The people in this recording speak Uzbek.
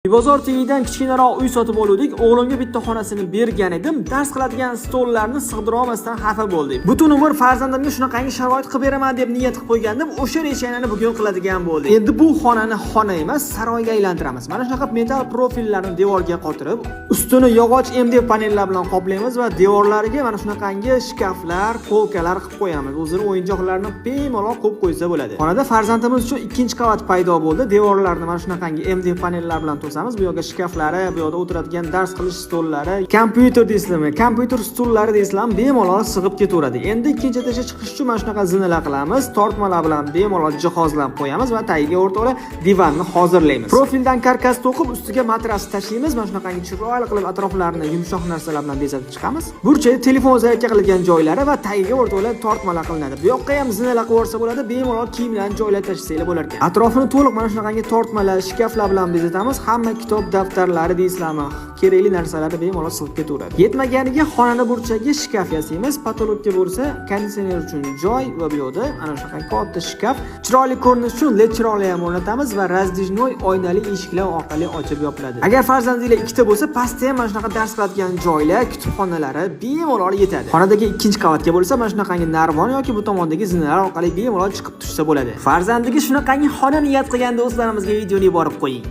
Bozor TVdan kichkinaroq uy sotib oldik. O'g'limga bitta xonasini bergan edim. Dars qiladigan stollarni sig'dira olmasdan xafa bo'ldik. Butun umr farzandimga shunaqangi sharoit qilib beraman deb niyat qilib qo'ygandim. O'sha rejani bugun qiladigan bo'ldik. Endi bu xonani xona emas, saroyga aylantiramiz. Mana shunaqa metal profillarni devorga qotirib, ustini yog'och MDF panellar bilan qoplaymiz va devorlariga mana shunaqangi shkaflar, polkalar qilib qo'yamiz. O'zini o'yinchoqlarini bemalol qo'yib qo'ysa bo'ladi. Xonada farzandimiz uchun ikkinchi qavat paydo bo'ldi. Devorlarni mana shunaqangi MDF panellar bilan bu yoqda shkaflari, bu yoqda o'tiradigan dars qilish stollari, kompyuter deysizmi, kompyuter stullari deysizlarmi, bemalol sig'ib ketaveradi. Endi ikkinchi etажga chiqish uchun mana shunaqa zinalar qilamiz, tortmalar bilan bemalol jihozlab qo'yamiz va tagiga o'rtoqlar divanni hozirlaymiz. Profildan karkas to'qib, ustiga matras tashlaymiz. Mana shunaqangi chiroyli qilib atroflarini yumshoq narsalar bilan bezatib chiqamiz. Burchakda telefon zaryadka qilgan joylari va tagiga o'rtoqlar tortmalar qilinadi. Bu yoqqa ham zinalar qilib o'rsa bo'ladi, bemalol kiyimlarni joylab tashlasangiz bo'lar ekan. Atrofini to'liq mana shunaqangi tortmalar, shkaflar bilan bezatamiz. Hamma kitob, daftarlari deysizlarmi, kerakli narsalarni bemalol sig'ib ketaveradi. Yetmaganiga xonani burchagiga shkaf yasaymiz. Patologga bo'lsa, konditsioner uchun joy va bu yoqda ana shunaqa katta shkaf. Chiroyli ko'rinish uchun led chiroqli ham o'rnatamiz va razdijnoy oynali eshiklar orqali ochib yopiladi. Agar farzandinglar ikkita bo'lsa, pastda ham mana shunaqa dars qiladigan joylar, kutubxonalari bemalol yetadi. Xonadagi ikkinchi qavatga bo'lsa, mana shunaqangi narvon yoki bu tomondagi zinalar orqali bemalol chiqib tushsa bo'ladi. Farzandiga shunaqangi xona niyat qilgan do'stlarimizga videoni yuborib qo'ying.